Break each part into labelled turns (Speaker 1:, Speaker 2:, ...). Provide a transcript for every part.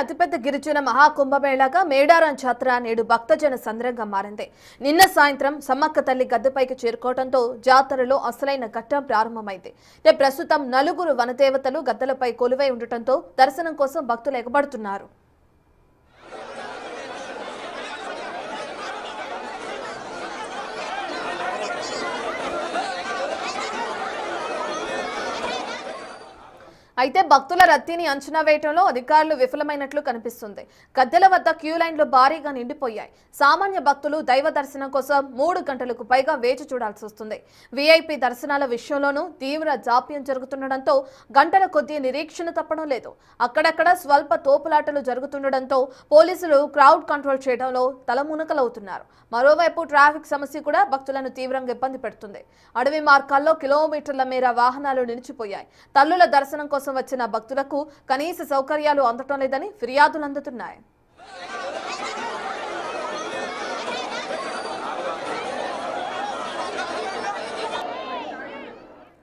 Speaker 1: అతిపెద్ద గిరిజన మహాకుంభమేళాగా మేడారం జాతర నేడు భక్తజన సంద్రంగా మారింది. నిన్న సాయంత్రం సమ్మక్క తల్లి గద్దెపైకి చేరుకోవడంతో జాతరలో అసలైన ఘట్టం ప్రారంభమైంది. ప్రస్తుతం నలుగురు వనదేవతలు గద్దెలపై కొలువై ఉండటంతో దర్శనం కోసం భక్తులు ఎగబడుతున్నారు. అయితే భక్తుల రద్దీని అంచనా వేయడంలో అధికారులు విఫలమైనట్లు కనిపిస్తుంది. గద్దెల వద్ద క్యూ లైన్లు భారీగా నిండిపోయాయి. సామాన్య భక్తులు దైవ దర్శనం కోసం 3 గంటలకు పైగా వేచి చూడాల్సి వస్తుంది. వీఐపీ దర్శనాల విషయంలోనూ తీవ్ర జాప్యం జరుగుతుండటంతో గంటల కొద్దీ నిరీక్షణ తప్పడం లేదు. అక్కడక్కడ స్వల్ప తోపులాటలు జరుగుతుండటంతో పోలీసులు క్రౌడ్ కంట్రోల్ చేయడంలో తలమునకలవుతున్నారు. మరోవైపు ట్రాఫిక్ సమస్య కూడా భక్తులను తీవ్రంగా ఇబ్బంది పెడుతుంది. అడవి మార్గాల్లో కిలోమీటర్ల మేర వాహనాలు నిలిచిపోయాయి. తల్లుల దర్శనం కోసం వచ్చిన భక్తులకు కనీస సౌకర్యాలు అందటం లేదని ఫిర్యాదులు అందుతున్నాయి.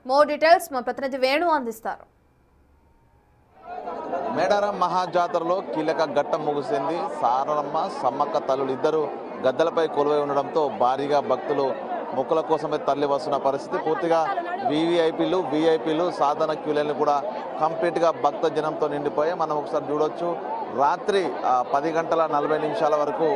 Speaker 1: మోర్ డీటెయిల్స్ మా ప్రతినిధి వేణు అందిస్తారు.
Speaker 2: మేడారం మహాజాతరలో కీలక ఘట్టం ముగిసింది. సారలమ్మ సమ్మక్క తల్లులు ఇద్దరు గద్దెలపై కొలువై ఉండడంతో భారీగా భక్తులు మొక్కుల కోసమే తరలి వస్తున్న పరిస్థితి. పూర్తిగా వీఐపీలు సాధారణ క్యూలైన్లు కూడా కంప్లీట్గా భక్త జనంతో నిండిపోయాయి. మనం ఒకసారి చూడొచ్చు, రాత్రి 10 గంటల 40 నిమిషాల వరకు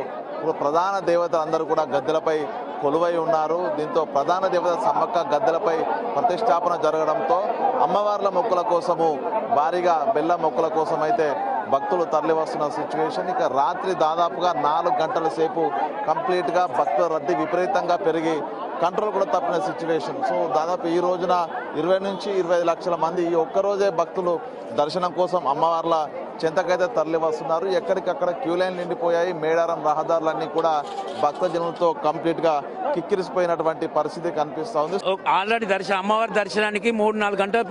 Speaker 2: ప్రధాన దేవతలు అందరూ కూడా గద్దెలపై కొలువై ఉన్నారు. దీంతో ప్రధాన దేవత సమ్మక్క గద్దెలపై ప్రతిష్టాపన జరగడంతో అమ్మవార్ల మొక్కుల కోసము భారీగా బెల్లం మొక్కుల కోసం అయితే భక్తులు తరలి వస్తున్న సిచ్యువేషన్. ఇక రాత్రి దాదాపుగా 4 గంటల సేపు కంప్లీట్గా భక్తుల రద్దీ విపరీతంగా పెరిగి కంట్రోల్ కూడా తప్పిన సిచ్యువేషన్. సో దాదాపు ఈ రోజున 20 నుంచి 25 లక్షల మంది ఈ ఒక్కరోజే భక్తులు దర్శనం కోసం అమ్మవార్ల చెంతకైతే తరలి వస్తున్నారు. ఎక్కడికక్కడ క్యూ లైన్ నిండిపోయాయి. మేడారం రహదారులన్నీ కూడా భక్తజనులతో కంప్లీట్గా కిక్కిరిసిపోయినటువంటి పరిస్థితి కనిపిస్తూ ఉంది.
Speaker 3: ఆల్రెడీ అమ్మవారి దర్శనానికి 3-4 గంటల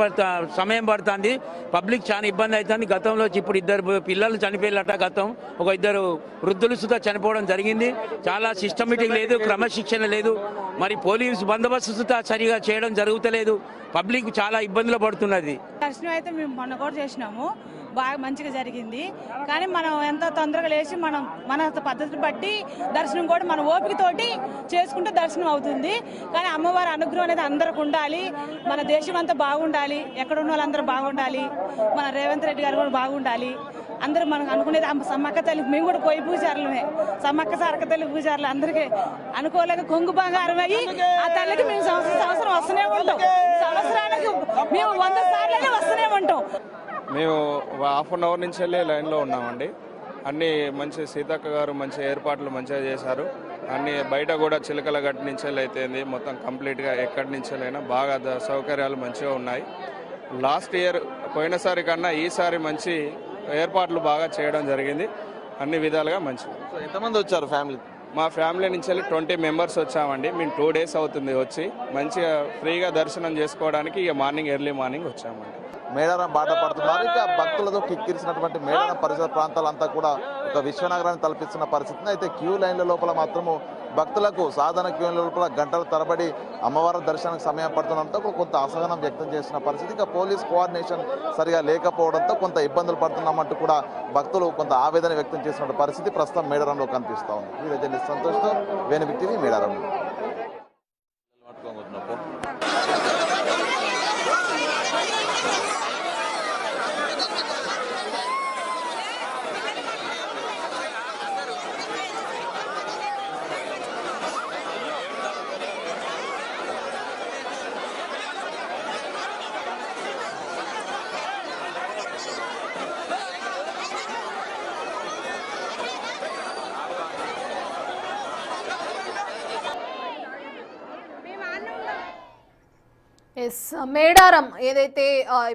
Speaker 3: సమయం పడుతుంది. పబ్లిక్ చాలా ఇబ్బంది అవుతుంది. గతంలో ఇప్పుడు 2 పిల్లలు చనిపోయినట్ట, గతం ఒక 2 వృద్ధులు సుధా చనిపోవడం జరిగింది. చాలా సిస్టమేటిక్ లేదు, క్రమశిక్షణ లేదు. మరి పోలీసు బందోబస్తు సుధా సరిగా చేయడం జరుగుతలేదు. పబ్లిక్ చాలా ఇబ్బందులు పడుతున్నది.
Speaker 4: దర్శనం అయితే మేము మొన్న కూడా చేసినాము, బాగా మంచిగా జరిగింది. కానీ మనం ఎంత తొందరగా లేచి మన పద్ధతిని బట్టి దర్శనం కూడా మన ఓపికతోటి చేసుకుంటే దర్శనం అవుతుంది. కానీ అమ్మవారి అనుగ్రహం అనేది అందరికి ఉండాలి. మన దేశం అంతా బాగుండాలి, ఎక్కడ ఉన్న వాళ్ళందరూ బాగుండాలి. మన రేవంత్ రెడ్డి గారు కూడా బాగుండాలి. అందరూ మనం అనుకునేది సమ్మక్క తల్లి, మేము కూడా పోయి పూజారులమే. సమ్మక్క సారక్క తల్లి పూజారులు అందరికీ అనుకోలేక కొంగు బంగారం అయ్యి ఆ తల్లికి మేము సంవత్సరం వస్తూనే ఉంటాం. సంవత్సరానికి మేము 100 సార్లు వస్తూనే ఉంటాం.
Speaker 5: మేము ½ అన్ అవర్ నుంచి వెళ్ళి లైన్లో ఉన్నామండి. అన్నీ మంచి సీతక్క గారు మంచి ఏర్పాట్లు మంచిగా చేశారు. అన్నీ బయట కూడా చిలకల గట్టి నుంచి వెళ్ళి అయితేంది మొత్తం కంప్లీట్గా ఎక్కడి నుంచి వెళ్ళైనా బాగా సౌకర్యాలు మంచిగా ఉన్నాయి. లాస్ట్ ఇయర్ పోయినసారి కన్నా ఈసారి మంచి ఏర్పాట్లు బాగా చేయడం జరిగింది. అన్ని విధాలుగా మంచి.
Speaker 2: ఎంతమంది వచ్చారు ఫ్యామిలీ?
Speaker 5: మా ఫ్యామిలీ నుంచి వెళ్ళి 20 మెంబర్స్ వచ్చామండి. మేము 2 డేస్ అవుతుంది వచ్చి. మంచిగా ఫ్రీగా దర్శనం చేసుకోవడానికి ఇక ఎర్లీ మార్నింగ్ వచ్చామండి.
Speaker 2: మేడారం బాట పడుతున్నారు. ఇక భక్తులతో కిక్కిరిసినటువంటి మేడారం పరిసర ప్రాంతాలంతా కూడా ఒక విశ్వనగరాన్ని తలపిస్తున్న పరిస్థితి. అయితే క్యూ లైన్ల లోపల మాత్రము భక్తులకు సాధారణ క్యూ లైన్ల లోపల గంటల తరబడి అమ్మవారి దర్శనానికి సమయం పడుతుండడంతో కొంత అసహనం వ్యక్తం చేసిన పరిస్థితి. ఇక పోలీస్ కోఆర్డినేషన్ సరిగా లేకపోవడంతో కొంత ఇబ్బందులు పడుతున్నామంటూ కూడా భక్తులు కొంత ఆవేదన వ్యక్తం చేసిన పరిస్థితి ప్రస్తుతం మేడారంలో కనిపిస్తూ ఉంది. వీడియో జర్నలిస్ట్ సంతోష్తో వేణు వ్యక్తిని మేడారం.
Speaker 1: మేడారం ఏదైతే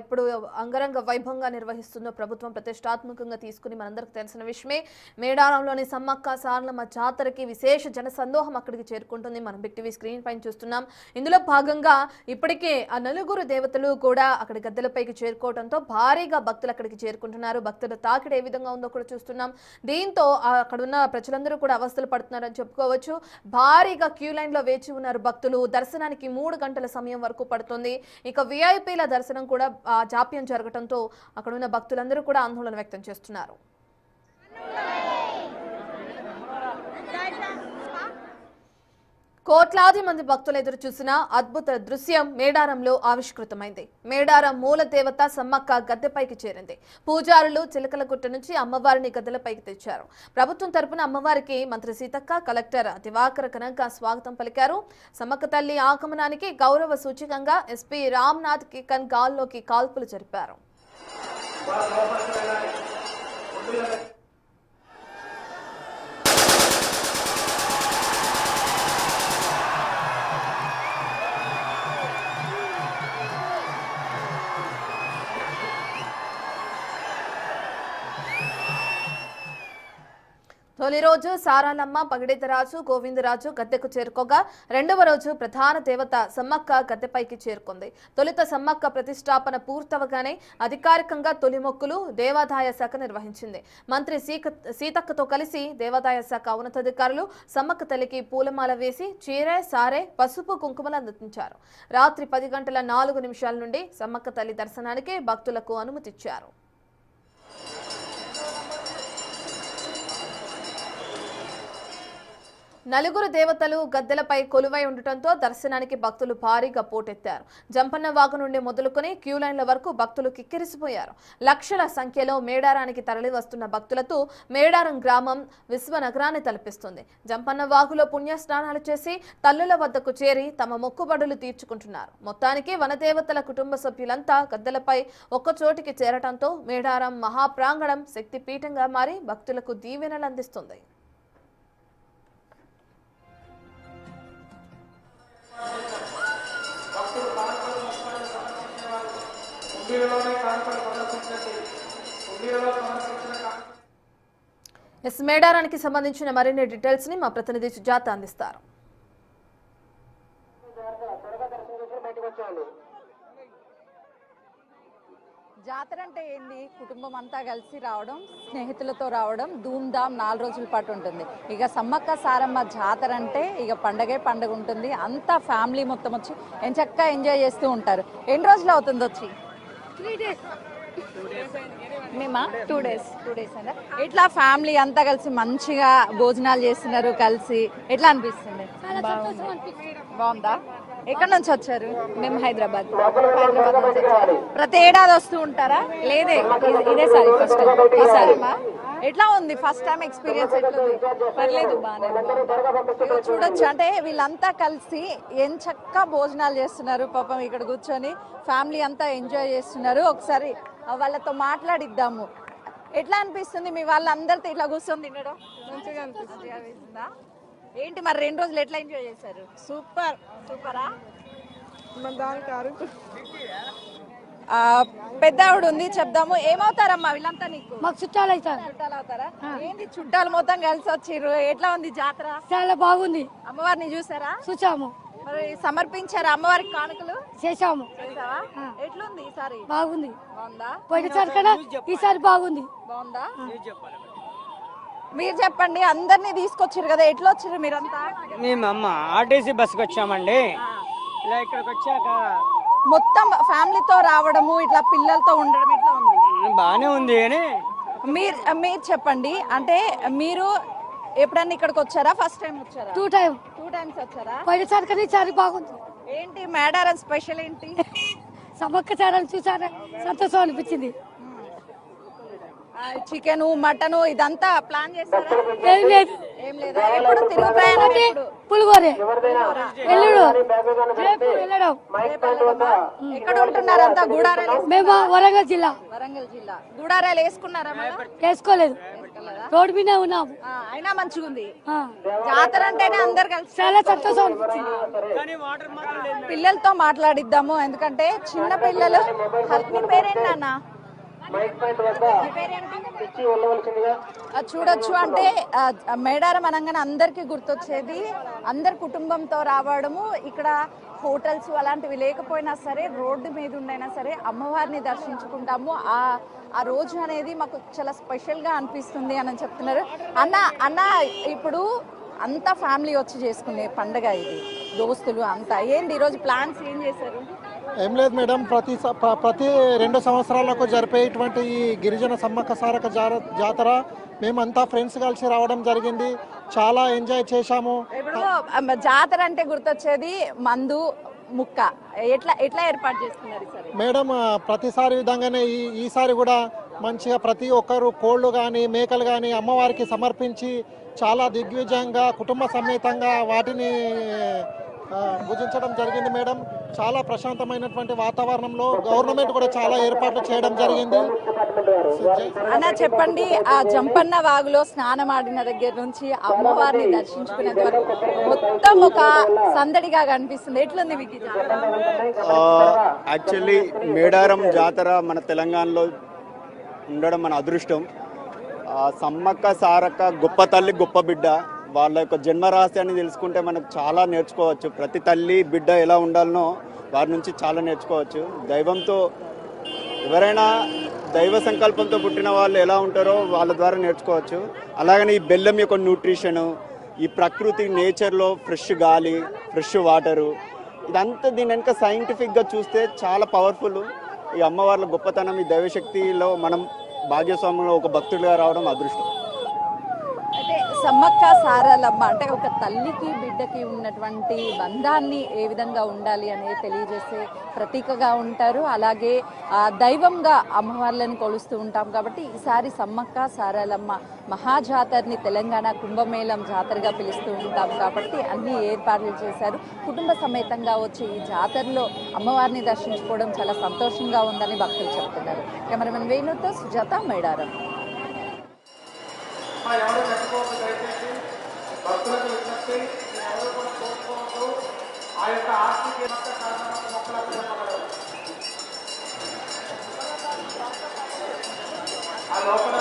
Speaker 1: ఇప్పుడు అంగరంగ వైభవంగా నిర్వహిస్తుందో ప్రభుత్వం ప్రతిష్టాత్మకంగా తీసుకుని మనందరికి తెలిసిన విషయమే. మేడారంలోని సమ్మక్క సారలమ్మ జాతరకి విశేష జనసందోహం అక్కడికి చేరుకుంటుంది. మనం బిగ్ టీవీ స్క్రీన్ పైన చూస్తున్నాం. ఇందులో భాగంగా ఇప్పటికే ఆ నలుగురు దేవతలు కూడా అక్కడ గద్దెలపైకి చేరుకోవడంతో భారీగా భక్తులు అక్కడికి చేరుకుంటున్నారు. భక్తుల తాకిడి ఏ విధంగా ఉందో కూడా చూస్తున్నాం. దీంతో అక్కడ ఉన్న ప్రజలందరూ కూడా అవస్థలు పడుతున్నారని చెప్పుకోవచ్చు. భారీగా క్యూ లైన్ లో వేచి ఉన్నారు భక్తులు. దర్శనానికి 3 గంటల సమయం వరకు పడుతుంది. ఇక విఐపీల దర్శనం కూడా జాప్యం జరగడంతో అక్కడ ఉన్న భక్తులందరూ కూడా ఆందోళన వ్యక్తం చేస్తున్నారు. కోట్లాది మంది భక్తులు ఎదురు చూసిన అద్భుత దృశ్యం మేడారంలో ఆవిష్కృతమైంది. మేడారం మూల దేవత సమ్మక్క గద్దెపైకి చేరింది. పూజారులు చిలకలగుట్ట నుంచి అమ్మవారిని గద్దెలపైకి తెచ్చారు. ప్రభుత్వం తరపున అమ్మవారికి మంత్రి సీతక్క, కలెక్టర్ దివాకర కనక స్వాగతం పలికారు. సమ్మక్క తల్లి ఆగమనానికి గౌరవ సూచకంగా ఎస్పీ రామ్నాథ్ కికన్ గాల్లోకి కాల్పులు జరిపారు. తొలి రోజు సారాలమ్మ, పగిడితరాజు, గోవిందరాజు గద్దెకు చేరుకోగా రెండవ రోజు ప్రధాన దేవత సమ్మక్క గద్దెపైకి చేరుకుంది. తొలుత సమ్మక్క ప్రతిష్టాపన పూర్తవగానే అధికారికంగా తొలి మొక్కులు దేవాదాయ శాఖ నిర్వహించింది. మంత్రి సీతక్కతో కలిసి దేవాదాయ శాఖ ఉన్నతాధికారులు సమ్మక్క తల్లికి పూలమాల వేసి చీరె, సారె, పసుపు, కుంకుమలు అందించారు. రాత్రి 10:04 నుండి సమ్మక్క తల్లి దర్శనానికి భక్తులకు అనుమతిచ్చారు. నలుగురు దేవతలు గద్దెలపై కొలువై ఉండటంతో దర్శనానికి భక్తులు భారీగా పోటెత్తారు. జంపన్న వాగు నుండి మొదలుకొని క్యూ లైన్ల వరకు భక్తులు కిక్కిరిసిపోయారు. లక్షల సంఖ్యలో మేడారానికి తరలి వస్తున్న భక్తులతో మేడారం గ్రామం విశ్వనగరాన్ని తలపిస్తుంది. జంపన్న వాగులో పుణ్యస్నానాలు చేసి తల్లుల వద్దకు చేరి తమ మొక్కుబడులు తీర్చుకుంటున్నారు. మొత్తానికి వనదేవతల కుటుంబ సభ్యులంతా గద్దెలపై ఒక్కచోటికి చేరటంతో మేడారం మహాప్రాంగణం శక్తిపీఠంగా మారి భక్తులకు దీవెనలు అందిస్తుంది. మేడారానికి సంబంధించిన మరిన్ని డీటెయిల్స్ ని మా ప్రతినిధి సుజాత అందిస్తారు.
Speaker 6: జాతర అంటే ఏంది? కుటుంబం అంతా కలిసి రావడం, స్నేహితులతో రావడం, ధూమ్ధామ్ 4 రోజుల పాటు ఉంటుంది. ఇక సమ్మక్క సారమ్మ జాతర అంటే ఇక పండగే పండుగ ఉంటుంది. అంతా ఫ్యామిలీ మొత్తం వచ్చి ఎంచక్కా ఎంజాయ్ చేస్తూ ఉంటారు. ఎన్ని రోజులు అవుతుంది వచ్చి?
Speaker 7: 3 days.
Speaker 6: మేమా 2 days అండి. ఎట్లా ఫ్యామిలీ అంతా కలిసి మంచిగా భోజనాలు చేస్తున్నారు కలిసి, ఎట్లా అనిపిస్తుంది? బాగుందా? ఎక్కడి నుంచి వచ్చారు?
Speaker 7: మేము హైదరాబాద్
Speaker 6: నుంచి వచ్చారు. ప్రతి ఏడాది వస్తూ ఉంటారా?
Speaker 7: లేదే, ఇదేసారి ఫస్ట్.
Speaker 6: ఈసారిమా ఎట్లా ఉంది? ఫస్ట్ టైం ఎక్స్పీరియన్స్ ఎట్లా ఉంది?
Speaker 7: పర్లేదు, బాగానే.
Speaker 6: చూడొచ్చు అంటే వీళ్ళంతా కలిసి ఎంచక్కా భోజనాలు చేస్తున్నారు. పాపం ఇక్కడ కూర్చొని ఫ్యామిలీ అంతా ఎంజాయ్ చేస్తున్నారు. ఒకసారి వాళ్ళతో మాట్లాడిద్దాము. ఎట్లా అనిపిస్తుంది మీ వాళ్ళందరితో ఇట్లా కూర్చొని తినడం?
Speaker 7: మంచిగా అనిపిస్తుందా?
Speaker 6: ఏంటి మరి 2 రోజులు ఎట్లా ఎంజాయ్ చేశారు? సూపరా? పెద్దావిడ ఉంది, చెప్దాము. ఏమవుతారమ్మా వీళ్ళంతా నీకు?
Speaker 7: మాకు చుట్టాలు అవుతారు.
Speaker 6: చుట్టాలు అవుతారా? ఏంటి చుట్టాలు మొత్తం కలిసి వచ్చిర్రు? ఎట్లా ఉంది జాతర?
Speaker 7: చాలా బాగుంది.
Speaker 6: అమ్మవారిని చూసారా?
Speaker 7: చూసాము.
Speaker 6: మరి సమర్పించారా అమ్మవారికి కానుకలు?
Speaker 7: చేసాము.
Speaker 6: చేసావా? ఎట్లుంది ఈసారి?
Speaker 7: బాగుంది.
Speaker 6: బాగుందా?
Speaker 7: పోయినసారి కన్నా ఈసారి బాగుంది.
Speaker 6: బాగుందా? మీరు చెప్పండి. అందరినీ తీసుకొచ్చారు కదా, ఎట్లా వచ్చారు మీరంతా?
Speaker 8: మేము ఆర్టీసీ బస్కి వచ్చామండి. ఇలా ఇక్కడికి వచ్చాక
Speaker 6: మొత్తం ఫ్యామిలీతో రావడము, ఇట్లా పిల్లలతో ఉండడం ఎట్లా ఉంది?
Speaker 8: బాగానే ఉంది. అని
Speaker 6: మీరు చెప్పండి. అంటే మీరు ఎప్పుడన్నా ఇక్కడికి వచ్చారా? ఫస్ట్ టైం వచ్చారా?
Speaker 7: 2
Speaker 6: times వచ్చారా?
Speaker 7: పోయినసారి కన్నా ఈసారి బాగుంది.
Speaker 6: ఏంటి మేడారం స్పెషల్ ఏంటి?
Speaker 7: సమ్మక్క చారాలు చూసారా, సంతోషం అనిపించింది.
Speaker 6: చికెన్, మటన్ ఇదంతా ప్లాన్ చేస్తారా?
Speaker 7: ఏం లేదు.
Speaker 6: ఏం లేదా? ఎప్పుడు తిరుగు ప్రయాణం? ఎప్పుడు?
Speaker 7: పులిగోరే ఎల్లుడు రేపు వెళ్ళడం.
Speaker 6: ఎక్కడ ఉంటున్నారు అంతా? గూడారాలు?
Speaker 7: మేము వరంగల్ జిల్లా.
Speaker 6: గూడారాలు వేసుకున్నారా?
Speaker 7: వేసుకోలేదు, రోడ్డు మీద ఉన్నాము.
Speaker 6: అయినా మంచిగా ఉంది జాతర అంటేనే అందరు కలిసి.
Speaker 7: చాలా సంతోషం అనిపించింది.
Speaker 6: పిల్లలతో మాట్లాడిద్దాము, ఎందుకంటే చిన్న పిల్లలు. మీ పేరేంటి అన్న? చూడొచ్చు అంటే మేడారం అనగానే అందరికీ గుర్తొచ్చేది అందరి కుటుంబంతో రావడము. ఇక్కడ హోటల్స్ అలాంటివి లేకపోయినా సరే రోడ్డు మీద ఉండైనా సరే అమ్మవారిని దర్శించుకుంటాము. ఆ రోజు అనేది మాకు చాలా స్పెషల్గా అనిపిస్తుంది అని చెప్తున్నారు. అన్న ఇప్పుడు అంతా ఫ్యామిలీ వచ్చి చేసుకునే పండుగ ఇది, దోస్తులు అంతా. ఏంటి ఈరోజు ప్లాన్స్ ఏం చేశారు?
Speaker 9: ఏం లేదు మేడం, ప్రతి 2 సంవత్సరాలకు జరిపేటువంటి ఈ గిరిజన సమ్మక్క సారక జాతర మేమంతా ఫ్రెండ్స్ కలిసి రావడం జరిగింది. చాలా ఎంజాయ్ చేశాము.
Speaker 6: ఇప్పుడు జాతర అంటే గుర్తొచ్చేది మందు ముక్క. ఎట్లా ఏర్పాటు చేసుకున్నారు సరే
Speaker 9: మేడం, ప్రతిసారి విధంగానే ఈసారి కూడా మంచిగా ప్రతి ఒక్కరు కోళ్ళు కానీ మేకలు కానీ అమ్మవారికి సమర్పించి చాలా దిగ్విజయంగా కుటుంబ సమేతంగా వాటిని భుజించడం జరిగింది మేడం. చాలా ప్రశాంతమైనటువంటి వాతావరణంలో గవర్నమెంట్ కూడా చాలా ఏర్పాట్లు చేయడం జరిగింది.
Speaker 6: అన్న చెప్పండి, ఆ జంపన్న వాగులో స్నానం ఆడిన దగ్గర నుంచి అమ్మవారిని దర్శించుకునేంత వరకు మొత్తం ఒక సందడిగా కనిపిస్తుంది. ఎట్లుంది మీకు ఈ జాతర?
Speaker 10: యాక్చువల్లీ మేడారం జాతర మన తెలంగాణలో ఉండడం మన అదృష్టం. సమ్మక్క సారక్క గొప్ప తల్లి గొప్ప బిడ్డ, వాళ్ళ యొక్క జన్మ రహస్యాన్ని తెలుసుకుంటే మనకు చాలా నేర్చుకోవచ్చు. ప్రతి తల్లి బిడ్డ ఎలా ఉండాలనో వారి నుంచి చాలా నేర్చుకోవచ్చు. దైవంతో ఎవరైనా దైవ సంకల్పంతో పుట్టిన వాళ్ళు ఎలా ఉంటారో వాళ్ళ ద్వారా నేర్చుకోవచ్చు. అలాగని ఈ బెల్లం యొక్క న్యూట్రిషను, ఈ ప్రకృతి నేచర్లో ఫ్రెష్ గాలి, ఫ్రెష్ వాటరు, ఇదంతా దీని వెనుక సైంటిఫిక్గా చూస్తే చాలా పవర్ఫుల్. ఈ అమ్మవార్ల గొప్పతనం, ఈ దైవశక్తిలో మనం భాగ్యస్వామ్యంలో ఒక భక్తుడిగా రావడం అదృష్టం.
Speaker 6: అయితే సమ్మక్క సారలమ్మ అంటే ఒక తల్లికి బిడ్డకి ఉన్నటువంటి బంధాన్ని ఏ విధంగా ఉండాలి అనేది తెలియజేసే ప్రతీకగా ఉంటారు. అలాగే దైవంగా అమ్మవార్లను కొలుస్తూ ఉంటాం. కాబట్టి ఈసారి సమ్మక్క సారలమ్మ మహాజాతరని తెలంగాణ కుంభమేళం జాతరగా పిలుస్తూ ఉంటాం. కాబట్టి అన్ని ఏర్పాట్లు చేశారు. కుటుంబ సమేతంగా వచ్చి ఈ జాతరలో అమ్మవారిని దర్శించుకోవడం చాలా సంతోషంగా ఉందని భక్తులు చెప్తున్నారు. కెమెరామెన్ వేణుతో సుజాత, మేడారం.
Speaker 11: ఎవరు చెప్పుకోవద్దు, దయచేసి భక్తులకు విజ్ఞప్తి, ఎవరు కూడా కోరుకోవద్దు. ఆ యొక్క ఆస్తికి మొక్కలకు చెప్పగలరు. ఆ లోపల